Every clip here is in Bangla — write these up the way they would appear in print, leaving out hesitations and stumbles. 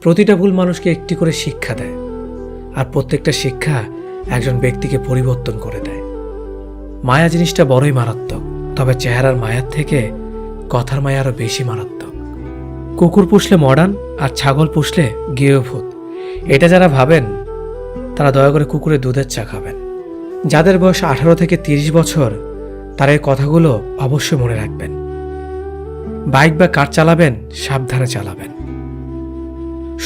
প্রতিটা ভুল মানুষকে একটি করে শিক্ষা দেয়, আর প্রত্যেকটা শিক্ষা একজন ব্যক্তিকে পরিবর্তন করে দেয়। মায়া জিনিসটা বড়ই মারাত্মক, তবে চেহারার মায়ার থেকে কথার মায়া আরো বেশি মারাত্মক। কুকুর পুষলে মডার্ন আর ছাগল পুষলে গৃহভূত, এটা যারা ভাবেন তারা দয়া করে কুকুরের দুধের চা খাবেন। যাদের বয়স 18 থেকে 30 বছর তারা এই কথাগুলো অবশ্যই মনে রাখবেন। বাইক বা কার চালাবেন সাবধানে চালাবেন।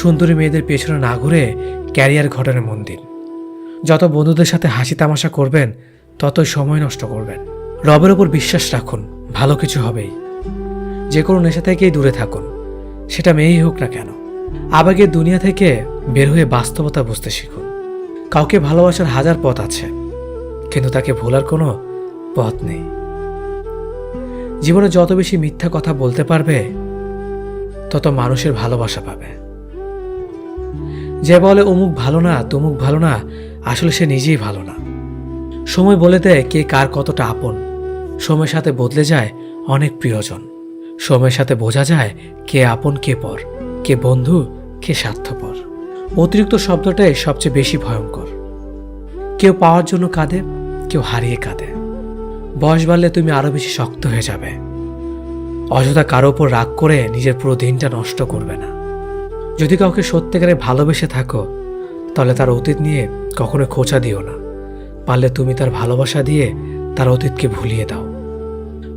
সুন্দরী মেয়েদের পেছনে না ঘুরে ক্যারিয়ার ঘটনে মন দিন। যত বন্ধুদের সাথে হাসি তামাশা করবেন ততই সময় নষ্ট করবেন। রবের ওপর বিশ্বাস রাখুন, ভালো কিছু হবেই। যে কোনো নেশা থেকেই দূরে থাকুন, সেটা মেয়েই হোক না কেন। আবেগের দুনিয়া থেকে বের হয়ে বাস্তবতা বুঝতে শিখুন। কাউকে ভালোবাসার হাজার পথ আছে, কিন্তু তাকে ভোলার কোনো পথ নেই। জীবনে যত বেশি মিথ্যা কথা বলতে পারবে তত মানুষের ভালোবাসা পাবে। যে বলে অমুক ভালো না তমুক ভালো না, আসলে সে নিজেই ভালো না। সময় বলে দেয় কে কার কতটা আপন। সময়ের সাথে বদলে যায় অনেক প্রিয়জন। সময়ের সাথে বোঝা যায় কে আপন কে পর, কে বন্ধু কে স্বার্থপর। অতিরিক্ত শব্দটাই সবচেয়ে বেশি ভয়ঙ্কর। কেউ পাওয়ার জন্য কাঁদে, কেউ হারিয়ে কাঁদে। বয়স বাড়লে তুমি আরো বেশি শক্ত হয়ে যাবে। অযথা কারো ওপর রাগ করে নিজের পুরো দিনটা নষ্ট করবে না। যদি কাউকে সত্যিকারে ভালোবেসে থাকো তাহলে তার অতীত নিয়ে কখনো খোঁচা দিও না। পারলে তুমি তার ভালোবাসা দিয়ে তার অতীতকে ভুলিয়ে দাও।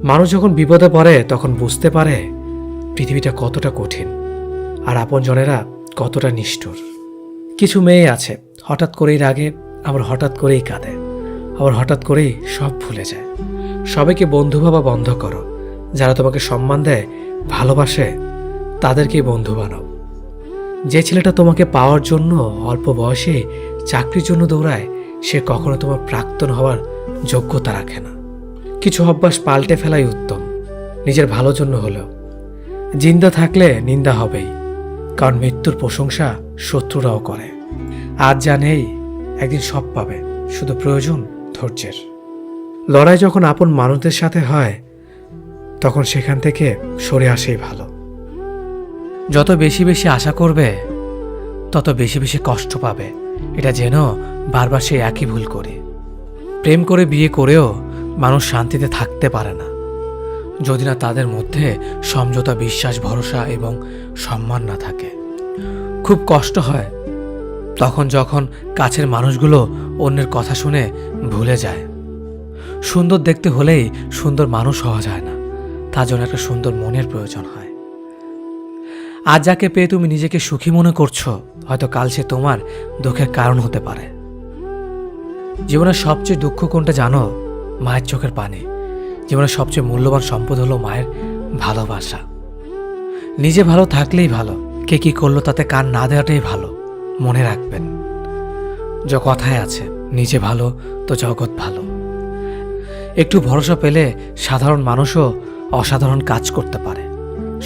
মানুষ যখন বিপদে পড়ে তখন বুঝতে পারে পৃথিবীটা কতটা কঠিন আর আপনজনেরা কতটা নিষ্ঠুর। কিছু মেয়ে আছে হঠাৎ করেই রাগে, আবার হঠাৎ করেই কাঁদে, আবার হঠাৎ করেই সব ভুলে যায়। সবাইকে বন্ধু ভাবা বন্ধ করো। যারা তোমাকে সম্মান দেয়, ভালোবাসে, তাদেরকেই বন্ধু বানাও। যে ছেলেটা তোমাকে পাওয়ার জন্য অল্প বয়সে চাকরির জন্য দৌড়ায়, সে কখনো তোমার প্রাক্তন হওয়ার যোগ্যতা রাখে না। কিছু অভ্যাস পাল্টে ফেলাই উত্তম, নিজের ভালোর জন্য হলেও। জিন্দা থাকলে নিন্দা হবেই, কারণ মৃত্যুর প্রশংসা শত্রুরাও করে। আজ যা নেই একদিন সব পাবে, শুধু প্রয়োজন ধৈর্যের। লড়াই যখন আপন মানুষদের সাথে হয় তখন সেখান থেকে সরে আসেই ভালো। যত বেশি বেশি আশা করবে তত বেশি বেশি কষ্ট পাবে, এটা যেন বারবার সেই একই ভুল করে। প্রেম করে বিয়ে করেও মানুষ শান্তিতে থাকতে পারে না যদি না তাদের মধ্যে সমঝোতা, বিশ্বাস, ভরসা এবং সম্মান না থাকে। খুব কষ্ট হয় তখন যখন কাছের মানুষগুলো অন্যের কথা শুনে ভুলে যায়। সুন্দর দেখতে হলেই সুন্দর মানুষ হওয়া যায় না, তার জন্য একটা সুন্দর মনের প্রয়োজন হয়। আজ যাকে পেয়ে তুমি নিজেকে সুখী মনে করছো, হয়তো কাল সে তোমার দুঃখের কারণ হতে পারে। জীবনের সবচেয়ে দুঃখ কোনটা জানো? মায়ের চোখের পানি। জীবনের সবচেয়ে মূল্যবান সম্পদ হলো মায়ের ভালোবাসা। নিজে ভালো থাকলেই ভালো, কে কি করলো তাতে কান না দেওয়াটাই ভালো। মনে রাখবেন, যে কথায় আছে, নিজে ভালো তো জগৎ ভালো। একটু ভরসা পেলে সাধারণ মানুষও অসাধারণ কাজ করতে পারে।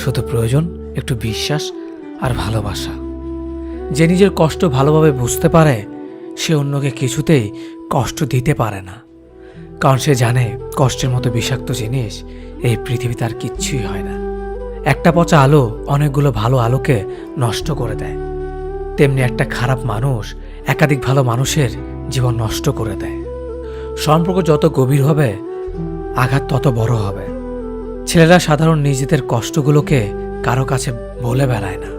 শুধু প্রয়োজন একটু বিশ্বাস আর ভালোবাসা। যে নিজের কষ্ট ভালোভাবে বুঝতে পারে সে অন্যকে কিছুতেই কষ্ট দিতে পারে না, কারণ সে জানে কষ্টের মতো বিষাক্ত জিনিস এই পৃথিবীতে আর কিচ্ছুই হয় না। একটা পচা আলো অনেকগুলো ভালো আলোকে নষ্ট করে দেয়, তেমনি একটা খারাপ মানুষ একাধিক ভালো মানুষের জীবন নষ্ট করে দেয়। সম্পর্ক যত গভীর হবে আঘাত তত বড় হবে। ছেলেরা সাধারণ নিজেদের কষ্টগুলোকে কারো কাছে বলে বেড়ায় না।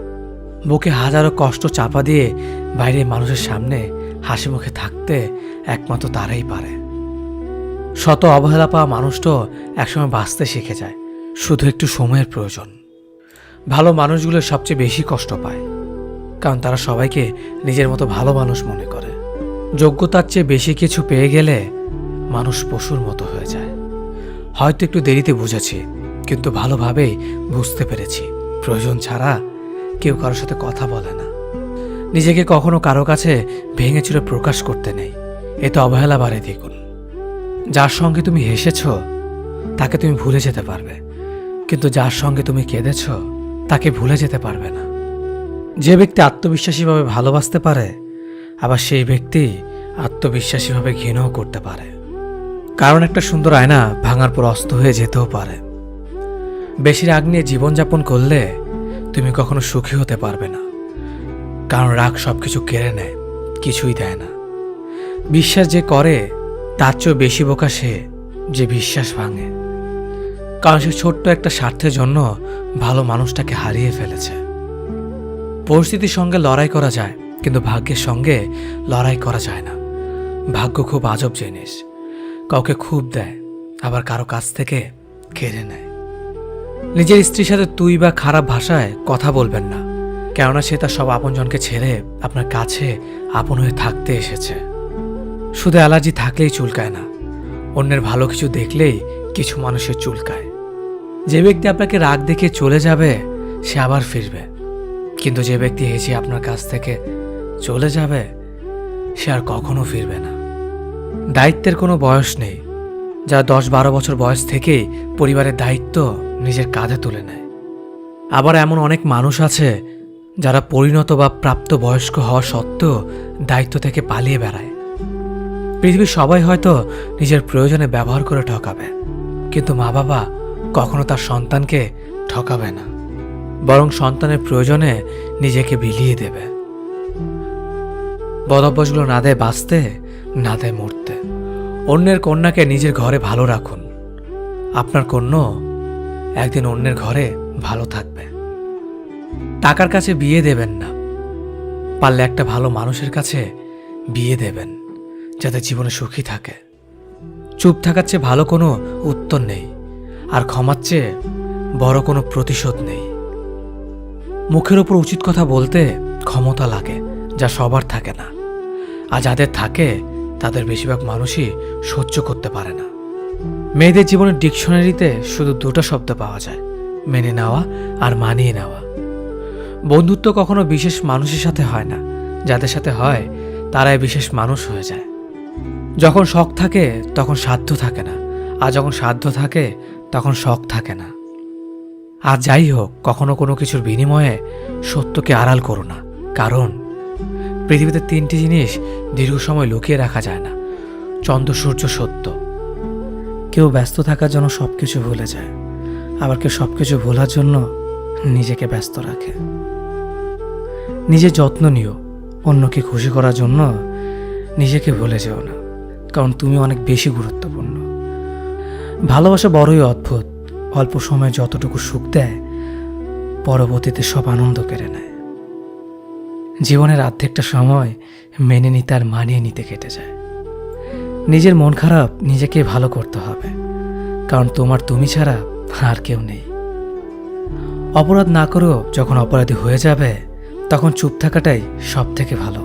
বুকে হাজারো কষ্ট চাপা দিয়ে বাইরে মানুষের সামনে হাসি মুখে থাকতে একমাত্র তারাই পারে। শত অবহেলা পাওয়া মানুষটাও একসময় বাঁচতে শিখে যায়, শুধু একটু সময়ের প্রয়োজন। ভালো মানুষগুলো সবচেয়ে বেশি কষ্ট পায়, কারণ তারা সবাইকে নিজের মতো ভালো মানুষ মনে করে। যোগ্যতার চেয়ে বেশি কিছু পেয়ে গেলে মানুষ পশুর মতো হয়ে যায়। হয়তো একটু দেরিতে বুঝেছি, কিন্তু ভালোভাবেই বুঝতে পেরেছি প্রয়োজন ছাড়া কেউ কারোর সাথে কথা বলে না। নিজেকে কখনো কারো কাছে ভেঙে চুরে প্রকাশ করতে নেই, এতে অবহেলা বাড়ে দ্বিগুণ। যার সঙ্গে তুমি হেসেছ তাকে তুমি ভুলে যেতে পারবে, কিন্তু যার সঙ্গে তুমি কেঁদেছ তাকে ভুলে যেতে পারবে না। যে ব্যক্তি আত্মবিশ্বাসীভাবে ভালোবাসতে পারে, আবার সেই ব্যক্তি আত্মবিশ্বাসীভাবে ঘৃণাও করতে পারে। কারণ একটা সুন্দর আয়না ভাঙার পর অস্ত হয়ে যেতেও পারে। বেশি রাগ নিয়ে জীবনযাপন করলে তুমি কখনো সুখী হতে পারবে না, কারণ রাগ সবকিছু কেড়ে নেয়, কিছুই দেয় না। বিশ্বাস যে করে তার চেয়েও বেশি বোকা সে যে বিশ্বাস ভাঙে, কারণ সে ছোট্ট একটা স্বার্থের জন্য ভালো মানুষটাকে হারিয়ে ফেলেছে। পরিস্থিতির সঙ্গে লড়াই করা যায়, কিন্তু ভাগ্যের সঙ্গে লড়াই করা যায় না। ভাগ্য খুব আজব জিনিস, কাউকে খুব দেয়, আবার কারো কাছ থেকে কেড়ে নেয়। নিজের স্ত্রীর সাথে তুই বা খারাপ ভাষায় কথা বলবেন না, কেননা সে তার সব আপনজনকে ছেড়ে আপনার কাছে আপন হয়ে থাকতে এসেছে। শুধু অ্যালার্জি থাকলেই চুলকায় না, অন্যের ভালো কিছু দেখলেই কিছু মানুষের চুলকায়। যে ব্যক্তি আপনাকে রাগ দেখে চলে যাবে সে আবার ফিরবে, কিন্তু যে ব্যক্তি হেসে আপনার কাছ থেকে চলে যাবে সে আর কখনো ফিরবে না। দায়িত্বের কোনো বয়স নেই, যারা 10-12 বছর বয়স থেকেই পরিবারের দায়িত্ব নিজের কাঁধে তুলে নেয়। আবার এমন অনেক মানুষ আছে যারা পরিণত বা প্রাপ্তবয়স্ক হওয়া সত্ত্বেও দায়িত্ব থেকে পালিয়ে বেড়ায়। পৃথিবীর সবাই হয়তো নিজের প্রয়োজনে ব্যবহার করে ঠকাবে, কিন্তু মা বাবা কখনো তার সন্তানকে ঠকাবে না, বরং সন্তানের প্রয়োজনে নিজেকে বিলিয়ে দেবে। বদভ্যাসগুলো না দেয় বাঁচতে, না দেয় মরতে। অন্যের কন্যাকে নিজের ঘরে ভালো রাখুন, আপনার কন্যা একদিন অন্যের ঘরে ভালো থাকবে। টাকার কাছে বিয়ে দেবেন না, পারলে একটা ভালো মানুষের কাছে বিয়ে দেবেন, যাতে জীবনে সুখী থাকে। চুপ থাকার চেয়ে ভালো কোনো উত্তর নেই, আর ক্ষমার চেয়ে বড় কোনো প্রতিশোধ নেই। মুখের ওপর উচিত কথা বলতে ক্ষমতা লাগে, যা সবার থাকে না, আর যাদের থাকে তাদের বেশিরভাগ মানুষই সহ্য করতে পারে না। মেয়েদের জীবনের ডিকশনারিতে শুধু দুটো শব্দ পাওয়া যায়, মেনে নেওয়া আর মানিয়ে নেওয়া। বন্ধুত্ব কখনো বিশেষ মানুষের সাথে হয় না, যাদের সাথে হয় তারাই বিশেষ মানুষ হয়ে যায়। যখন শখ থাকে তখন সাধ্য থাকে না, আর যখন সাধ্য থাকে তখন শখ থাকে না। আর যাই হোক, কখনো কোনো কিছুর বিনিময়ে সত্যকে আড়াল করো না, কারণ পৃথিবীতে 3টি জিনিস দীর্ঘ সময় লুকিয়ে রাখা যায় না: চন্দ্র, সূর্য, সত্য। কেউ ব্যস্ত থাকার জন্য সবকিছু ভুলে যায়, আবার কেউ সবকিছু ভোলার জন্য নিজেকে ব্যস্ত রাখে। নিজের যত্ন নিও, অন্যকে খুশি করার জন্য নিজেকে ভুলে যেও না, কারণ তুমি অনেক বেশি গুরুত্বপূর্ণ। ভালোবাসা বড়ই অদ্ভুত, অল্প সময়ে যতটুকু সুখ দেয় পরবর্তীতে সব আনন্দ কেড়ে নেয়। জীবনের অর্ধেকটা সময় মেনে নিতে আর মানিয়ে নিতে কেটে যায়। নিজের মন খারাপ নিজেকে ভালো করতে হবে, কারণ তোমার তুমি ছাড়া আর কেউ নেই। অপরাধ না করেও যখন অপরাধী হয়ে যাবে তখন চুপ থাকাটাই সব থেকে ভালো,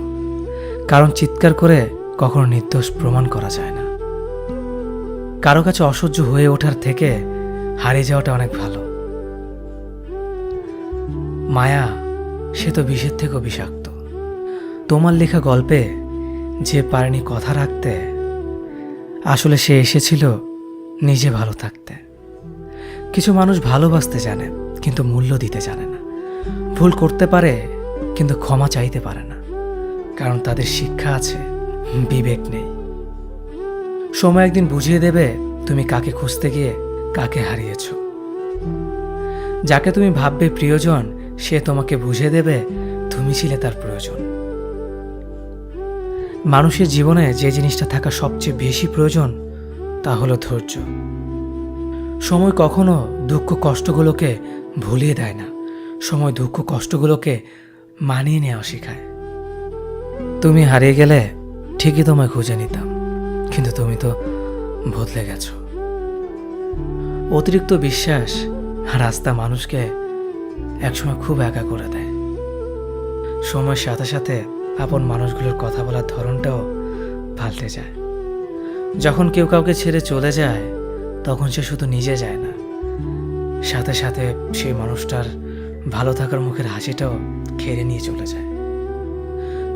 কারণ চিৎকার করে কখনো নির্দোষ প্রমাণ করা যায় না। কারো কাছে অসহ্য হয়ে ওঠার থেকে হারিয়ে যাওয়াটা অনেক ভালো। মায়া সে তো বিষের থেকেও বিষাক্ত। তোমার লেখা গল্পে যে পারেনি কথা রাখতে, আসলে সে এসেছিল নিজে ভালো থাকতে। কিছু মানুষ ভালোবাসতে জানে কিন্তু মূল্য দিতে জানে না। ভুল করতে পারে কিন্তু ক্ষমা চাইতে পারে না, কারণ তাদের শিক্ষা আছে, বিবেক নেই। সময় একদিন বুঝিয়ে দেবে তুমি কাকে খুঁজতে গিয়ে কাকে হারিয়েছ। যাকে তুমি ভাববে প্রিয়জন, সে তোমাকে বুঝিয়ে দেবে তুমি ছিলে তার প্রয়োজন। মানুষের জীবনে যে জিনিসটা থাকা সবচেয়ে বেশি প্রয়োজন তা হলো ধৈর্য। সময় কখনো দুঃখ কষ্টগুলোকে ভুলিয়ে দেয় না, সময় দুঃখ কষ্টগুলোকে মানিয়ে নেওয়া শেখায়। তুমি হারিয়ে গেলে ঠিকই তোমায় খুঁজে নিতাম, কিন্তু তুমি তো বদলে গেছো। অতিরিক্ত বিশ্বাস রাস্তা মানুষকে একসময় খুব একা করে দেয়। সময়ের সাথে সাথে আপন মানুষগুলোর কথা বলার ধরনটাও পাল্টে যায়। যখন কেউ কাউকে ছেড়ে চলে যায় তখন সে শুধু নিজে যায় না, সাথে সাথে সেই মানুষটার ভালো থাকার মুখের হাসিটাও কেড়ে নিয়ে চলে যায়।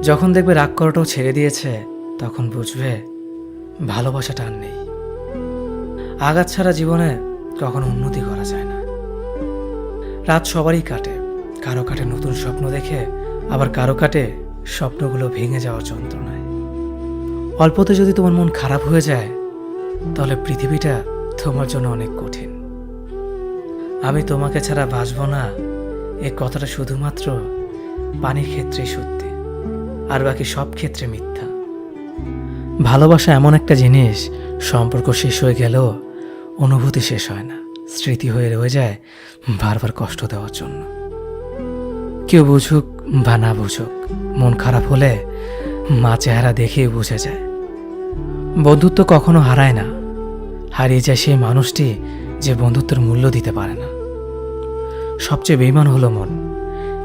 যখন দেখবে রাগ করাটাও ছেড়ে দিয়েছে তখন বুঝবে ভালোবাসাটা আর নেই। আঘাত ছাড়া জীবনে কখনো উন্নতি করা যায় না। রাত সবারই কাটে, কারো কাটে নতুন স্বপ্ন দেখে, আবার কারো কাটে স্বপ্নগুলো ভেঙে যাওয়ার যন্ত্রণায়। অল্পতে যদি তোমার মন খারাপ হয়ে যায় তাহলে পৃথিবীটা তোমার জন্য অনেক কঠিন। আমি তোমাকে ছাড়া বাঁচব না, এই কথাটা শুধুমাত্র পানির ক্ষেত্রে সত্যি, আর বাকি সব ক্ষেত্রে মিথ্যা। ভালোবাসা এমন একটা জিনিস, সম্পর্ক শেষ হয়ে গেলেও অনুভূতি শেষ হয় না, স্মৃতি হয়ে রয়ে যায় বারবার কষ্ট দেওয়ার জন্য। কেউ বুঝুক বা না বুঝুক, মন খারাপ হলে মা চেহারা দেখেই বুঝে যায়। বন্ধুত্ব কখনো হারায় না, হারিয়ে যায় সেই মানুষটি যে বন্ধুত্বের মূল্য দিতে পারে না। সবচেয়ে বেঈমান হলো মন,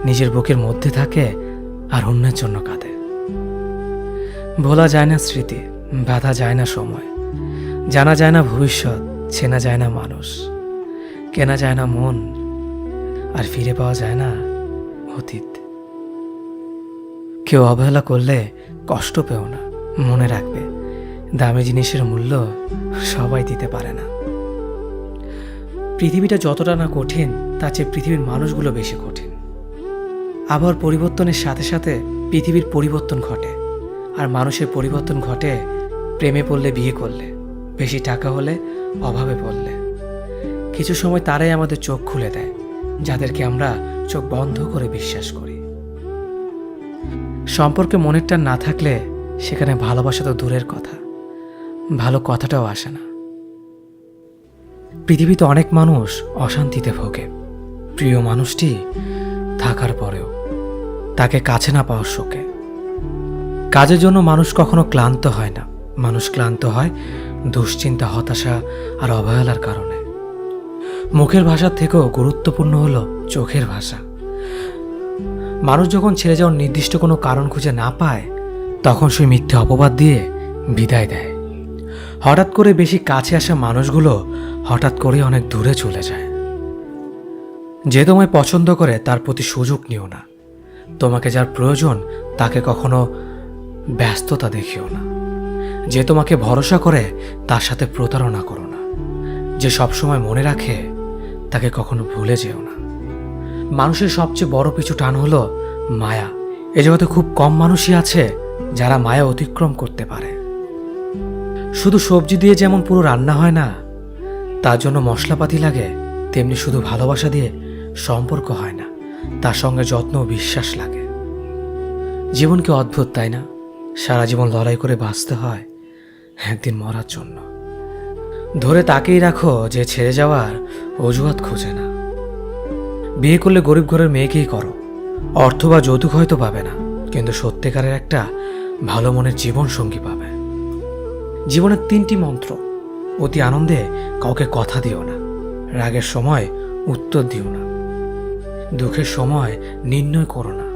নিজের বুকের মধ্যে থাকে আর অন্যের জন্য কাঁদে। ভোলা যায় না স্মৃতি, বাধা যায় না সময়, জানা যায় না ভবিষ্যৎ, চেনা যায় না মানুষ, কেনা যায় না মন, আর ফিরে পাওয়া যায় না অতীত। কেউ অবহেলা করলে কষ্ট পেও না, মনে রাখবে দামি জিনিসের মূল্য সবাই দিতে পারে না। পৃথিবীটা যতটা না কঠিন, তার চেয়ে পৃথিবীর মানুষগুলো বেশি কঠিন। আবহাওয়ার পরিবর্তনের সাথে সাথে পৃথিবীর পরিবর্তন ঘটে, আর মানুষের পরিবর্তন ঘটে প্রেমে পড়লে, বিয়ে করলে, বেশি টাকা হলে, অভাবে পড়লে। কিছু সময় তারাই আমাদের চোখ খুলে দেয়, যাদেরকে আমরা চোখ বন্ধ করে বিশ্বাস করি। সম্পর্কে মনের টান না থাকলে সেখানে ভালোবাসা তো দূরের কথা, ভালো কথাটাও আসে না। পৃথিবীতে অনেক মানুষ অশান্তিতে ভোগে, প্রিয় মানুষটি থাকার পরেও তাকে কাছে না পাওয়ার শোকে। কাজের জন্য মানুষ কখনো ক্লান্ত হয় না, মানুষ ক্লান্ত হয় দুশ্চিন্তা, হতাশা আর অবহেলার কারণে। মুখের ভাষার থেকেও গুরুত্বপূর্ণ হলো চোখের ভাষা। মানুষ যখন ছেড়ে যাওয়ার নির্দিষ্ট কোনো কারণ খুঁজে না পায়, তখন সে মিথ্যে অপবাদ দিয়ে বিদায় দেয়। হঠাৎ করে বেশি কাছে আসা মানুষগুলো হঠাৎ করে অনেক দূরে চলে যায়। যে তোমায় পছন্দ করে তার প্রতি সুযোগ নিও না, তোমাকে যার প্রয়োজন তাকে কখনো ব্যস্ততা দেখিও না। যে তোমাকে ভরসা করে তার সাথে প্রতারণা করো না। যে সবসময় মনে রাখে তাকে কখনো ভুলে যেও না। মানুষের সবচেয়ে বড় পিছু টান হলো মায়া। এ জগতে খুব কম মানুষই আছে যারা মায়া অতিক্রম করতে পারে। শুধু সবজি দিয়ে যেমন পুরো রান্না হয় না, তার জন্য মশলাপাতি লাগে, তেমনি শুধু ভালোবাসা দিয়ে সম্পর্ক হয় না, তার সঙ্গে যত্ন ও বিশ্বাস লাগে। জীবন কি অদ্ভুত, তাই না? সারা জীবন লড়াই করে বাঁচতে হয় একদিন মরার জন্য। ধরে তাকেই রাখো যে ছেড়ে যাওয়ার অজুহাত খোঁজে না। বিয়ে করলে গরিব ঘরের মেয়েকেই করো, অর্থ বা যৌতুক হয়তো পাবে না, কিন্তু সত্যিকারের একটা ভালো মনের জীবন সঙ্গী পাবে। জীবনের 3টি মন্ত্র: অতি আনন্দে কাউকে কথা দিও না, রাগের সময় উত্তর দিও না, দুঃখের সময় নির্ণয় করো না।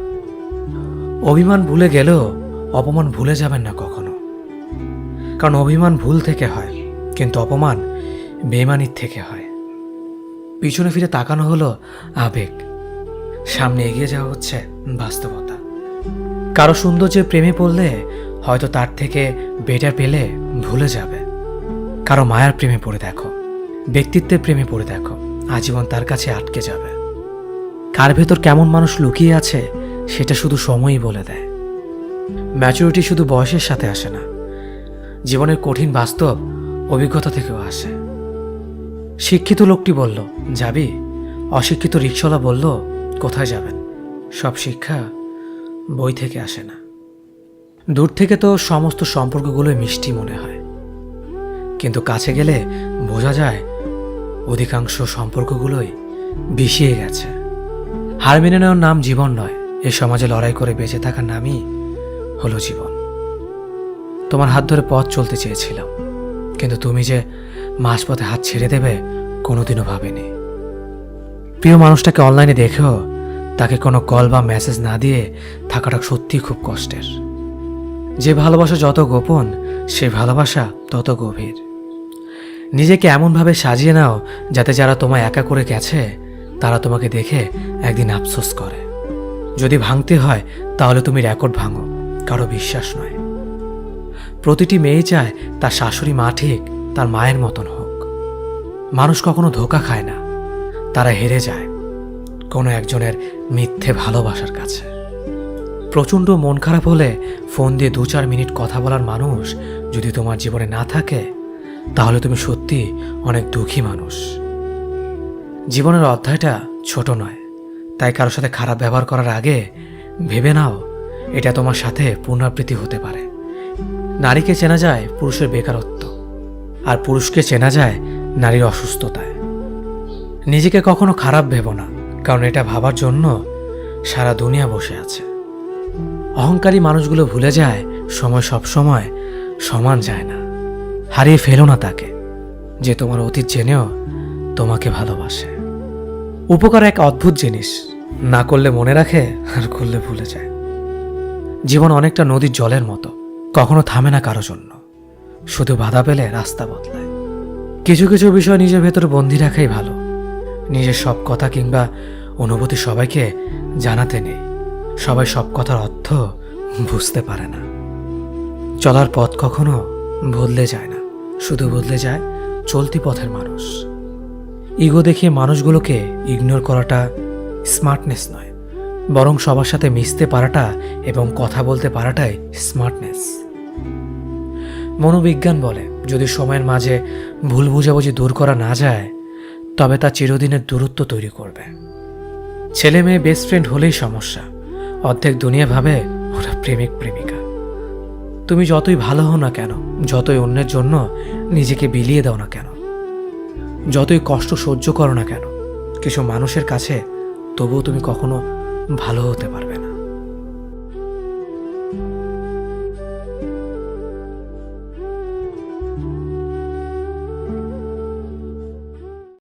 অভিমান ভুলে গেলেও অপমান ভুলে যাবেন না কখনো, কারণ অভিমান ভুল থেকে হয়, কিন্তু অপমান বেইমানির থেকে হয়। পিছনে ফিরে তাকানো হলো আবেগ, সামনে এগিয়ে যাওয়া হচ্ছে বাস্তবতা। কারো সৌন্দর্যের প্রেমে পড়লে হয়তো তার থেকে বেটার পেলে ভুলে যাবে। কারো মায়ার প্রেমে পড়ে দেখো, ব্যক্তিত্বের প্রেমে পড়ে দেখো, আজীবন তার কাছে আটকে যাবে। কার ভেতর কেমন মানুষ লুকিয়ে আছে সেটা শুধু সময়ই বলে দেয়। ম্যাচুরিটি শুধু বয়সের সাথে আসে না, জীবনের কঠিন বাস্তব অভিজ্ঞতা থেকেও আসে। শিক্ষিত লোকটি বলল, যাবি? অশিক্ষিত রিকশাওয়ালা বলল, কোথায় যাবেন? সব শিক্ষা বই থেকে আসে না। দূর থেকে তো সমস্ত সম্পর্কগুলোই মিষ্টি মনে হয়, কিন্তু কাছে গেলে বোঝা যায় অধিকাংশ সম্পর্কগুলোই বিষিয়ে গেছে। হার মেনে নেওয়ার নাম জীবন নয়, এই সমাজে লড়াই করে বেঁচে থাকার নামই হলো জীবন। তোমার হাত ধরে পথ চলতে চেয়েছিলাম, কিন্তু তুমি যে মাঝপথে হাত ছেড়ে দেবে কোনোদিনও ভাবিনি। প্রিয় মানুষটাকে অনলাইনে দেখেও তাকে কোনো কল বা মেসেজ না দিয়ে থাকাটা সত্যিই খুব কষ্টের। যে ভালোবাসা যত গোপন, সে ভালোবাসা তত গভীর। নিজেকে এমনভাবে সাজিয়ে নাও যাতে যারা তোমায় একা করে গেছে তারা তোমাকে দেখে একদিন আফসোস করে। যদি ভাঙতে হয় তাহলে তুমি রেকর্ড ভাঙো, কারো বিশ্বাস নয়। প্রতিটি মেয়ে চায় তার শাশুড়ি মা ঠিক তার মায়ের মতন হোক। মানুষ কখনো ধোঁকা খায় না, তারা হেরে যায় কোনো একজনের মিথ্যে ভালোবাসার কাছে। প্রচণ্ড মন খারাপ হলে ফোন দিয়ে 2-4 মিনিট কথা বলার মানুষ যদি তোমার জীবনে না থাকে, তাহলে তুমি সত্যি অনেক দুঃখী মানুষ। জীবনের অধ্যায়টা ছোট নয়, তাই কারোর সাথে খারাপ ব্যবহার করার আগে ভেবে নাও, এটা তোমার সাথে পুনরাবৃত্তি হতে পারে। নারীকে চেনা যায় পুরুষের বেকারত্ব, আর পুরুষকে চেনা যায় নারীর অসুস্থতায়। নিজেকে কখনো খারাপ ভেবো না, কারণ এটা ভাবার জন্য সারা দুনিয়া বসে আছে। অহংকারী মানুষগুলো ভুলে যায় সময় সব সময় সমান যায় না। হারিয়ে ফেলো না তাকে, যে তোমার অতীত জেনেও তোমাকে ভালোবাসে। উপকার এক অদ্ভুত জিনিস, না করলে মনে রাখে আর করলে ভুলে যায়। জীবন অনেকটা নদীর জলের মতো, কখনো থামে না কারো জন্য, শুধু বাধা পেলে রাস্তা বদলায়। কিছু কিছু বিষয় নিজের ভেতরে বন্দি রাখাই ভালো। নিজের সব কথা কিংবা অনুভূতি সবাইকে জানাতে নেই। সবাই সব কথার অর্থ বুঝতে পারে না। চলার পথ কখনো বদলে যায় না, শুধু বদলে যায় চলতি পথের মানুষ। ইগো দেখিয়ে মানুষগুলোকে ইগনোর করাটা স্মার্টনেস নয়, বরং সবার সাথে মিশতে পারাটা এবং কথা বলতে পারাটাই স্মার্টনেস। মনোবিজ্ঞান বলে, যদি সময়ের মাঝে ভুল বোঝাবুঝি দূর করা না যায়, তবে তা চিরদিনের দূরত্ব তৈরি করবে। ছেলে মেয়ে বেস্ট ফ্রেন্ড হলেই সমস্যা, অর্ধেক দুনিয়া ভাবে ওরা প্রেমিক প্রেমিকা। তুমি যতই ভালো হও না কেন, যতই অন্যের জন্য নিজেকে বিলিয়ে দাও না কেন, যতই কষ্ট সহ্য করো না কেন, কিছু মানুষের কাছে তবুও তুমি কখনো ভালো হতে পারবে না।